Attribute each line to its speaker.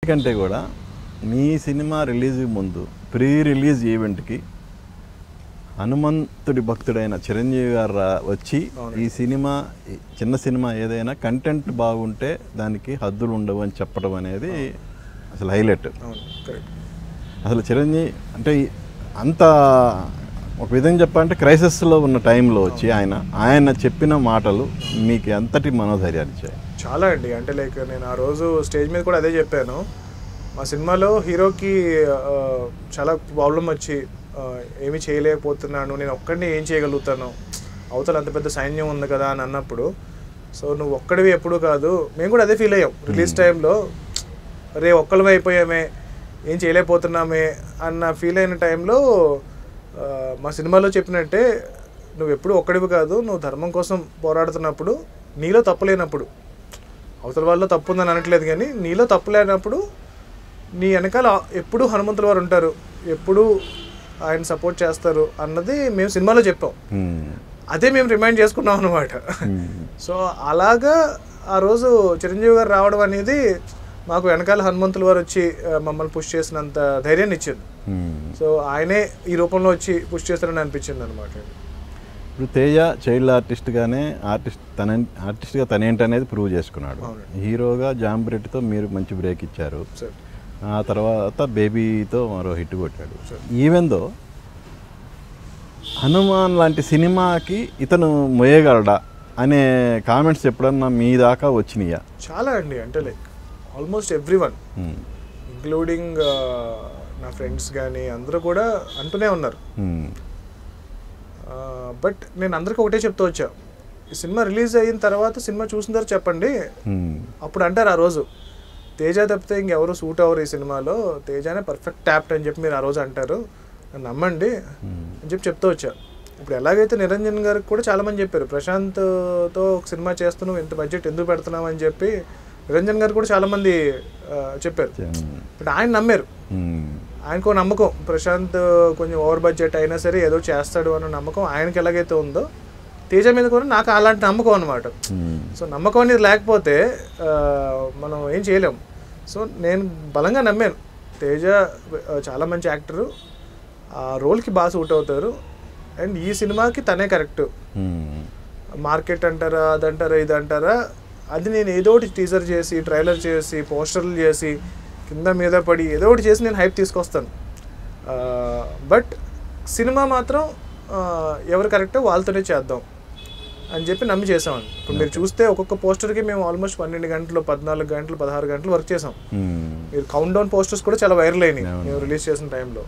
Speaker 1: కంటే కూడా మీ cinema release ముందు ప్రీ రిలీజ్ ఈవెంట్కి హనుమంతుడి భక్తుడైన చిరంజీవి గారు వచ్చి ఈ సినిమా చిన్న సినిమా ఏదైనా కంటెంట్ బాగుంటే దానికి హద్దులు ఉండవు అని చెప్పడం అనేది అసలు హైలైట్. అసలు చిరంజీవి అంటే అంత ఒక విధంగా చెప్పాలంటే క్రైసిస్లో ఉన్న టైంలో వచ్చి ఆయన చెప్పిన మాటలు మీకు ఎంతటి మనోధైర్యాన్ని ఇచ్చాయి?
Speaker 2: చాలా అండి. అంటే లైక్ నేను ఆ రోజు స్టేజ్ మీద కూడా అదే చెప్పాను. మా సినిమాలో హీరోకి చాలా ప్రాబ్లం వచ్చి ఏమీ చేయలేకపోతున్నాను, నేను ఒక్కడిని ఏం చేయగలుగుతాను, అవతల అంత పెద్ద సైన్యం ఉంది కదా అని అన్నప్పుడు, సో నువ్వు ఒక్కడివి ఎప్పుడు కాదు, మేము కూడా అదే ఫీల్ అయ్యాం రిలీజ్ టైంలో. రే ఒక్కళ్ళమే అయిపోయామే, ఏం చేయలేకపోతున్నామే అన్న ఫీల్ అయిన టైంలో మా సినిమాలో చెప్పినట్టే నువ్వు ఎప్పుడు ఒక్కడివి కాదు, నువ్వు ధర్మం కోసం పోరాడుతున్నప్పుడు నీలో తప్పులేనప్పుడు, అవతల వాళ్ళలో తప్పు ఉందని అనట్లేదు కానీ నీలో తప్పు లేనప్పుడు నీ వెనకాల ఎప్పుడు హనుమంతుల వారు ఉంటారు, ఎప్పుడు ఆయన సపోర్ట్ చేస్తారు అన్నది మేము సినిమాలో చెప్పాం. అదే మేము రిమైండ్ చేసుకున్నాం అనమాట. సో అలాగా ఆ రోజు చిరంజీవి గారు రావడం అనేది మాకు వెనకాల హనుమంతుల వారు వచ్చి మమ్మల్ని పుష్ చేసినంత ధైర్యాన్ని ఇచ్చింది. సో ఆయనే ఈ రూపంలో వచ్చి పుష్ చేస్తారని అనిపించింది అనమాట.
Speaker 1: ఇప్పుడు తేజ చైల్డ్ ఆర్టిస్ట్గానే ఆర్టిస్ట్గా తనేంటి అనేది ప్రూవ్ చేసుకున్నాడు. హీరోగా జాంబ్రెట్తో మీరు మంచి బ్రేక్ ఇచ్చారు. ఆ తర్వాత బేబీతో మరో హిట్ కొట్టాడు. ఈవెన్ దో హనుమాన్ లాంటి సినిమాకి ఇతను మొయ్యగలడా అనే కామెంట్స్ ఎప్పుడన్నా మీ దాకా వచ్చినాయా?
Speaker 2: చాలా అండి. అంటే లైక్ ఆల్మోస్ట్ ఎవ్రీవన్ ఇంక్లూడింగ్ నా ఫ్రెండ్స్ కానీ అందరూ కూడా అంటూనే ఉన్నారు. బట్ నేను అందరికీ ఒకటే చెప్తూ వచ్చా, ఈ సినిమా రిలీజ్ అయిన తర్వాత సినిమా చూసిన తర్వాత చెప్పండి. అప్పుడు అంటారు ఆ రోజు తేజ తప్పితే ఇంకెవరు సూట్ అవ్వరు ఈ సినిమాలో, తేజానే పర్ఫెక్ట్ ట్యాప్ట్ అని చెప్పి మీరు ఆ రోజు అంటారు, నమ్మండి అని చెప్పి చెప్తూ వచ్చా. ఇప్పుడు ఎలాగైతే నిరంజన్ గారికి కూడా చాలామంది చెప్పారు, ప్రశాంత్తో ఒక సినిమా చేస్తున్నావు, ఇంత బడ్జెట్ ఎందుకు పెడుతున్నావు అని చెప్పి నిరంజన్ గారు కూడా చాలామంది చెప్పారు. బట్ ఆయన నమ్మారు, ఆయనకు నమ్మకం ప్రశాంత్ కొంచెం ఓవర్ బడ్జెట్ అయినా సరే ఏదో చేస్తాడు అన్న నమ్మకం ఆయనకి ఎలాగైతే ఉందో తేజ మీద కూడా నాకు అలాంటి నమ్మకం అనమాట. సో నమ్మకం అనేది లేకపోతే మనం ఏం చేయలేం. సో నేను బలంగా నమ్మాను తేజ చాలా మంచి యాక్టరు, ఆ రోల్కి బాగా సూట్ అవుతారు, అండ్ ఈ సినిమాకి తనే కరెక్ట్. మార్కెట్ అంటారా అదంటారా ఇది అంటారా, అది నేను ఏదో ఒకటి టీజర్ చేసి ట్రైలర్ చేసి పోస్టర్లు చేసి కింద మీద పడి ఏదో ఒకటి చేసి నేను హైప్ తీసుకొస్తాను. బట్ సినిమా మాత్రం ఎవరు కరెక్టో వాళ్ళతోనే చేద్దాం అని చెప్పి నమ్మి చేసామండి. ఇప్పుడు మీరు చూస్తే ఒక్కొక్క పోస్టర్కి మేము ఆల్మోస్ట్ 12 గంటలు 14 గంటలు 16 గంటలు వర్క్ చేసాం. మీరు కౌంట్ డౌన్ పోస్టర్స్ కూడా చాలా వైరల్ అయినాయి మేము రిలీజ్ చేసిన టైంలో.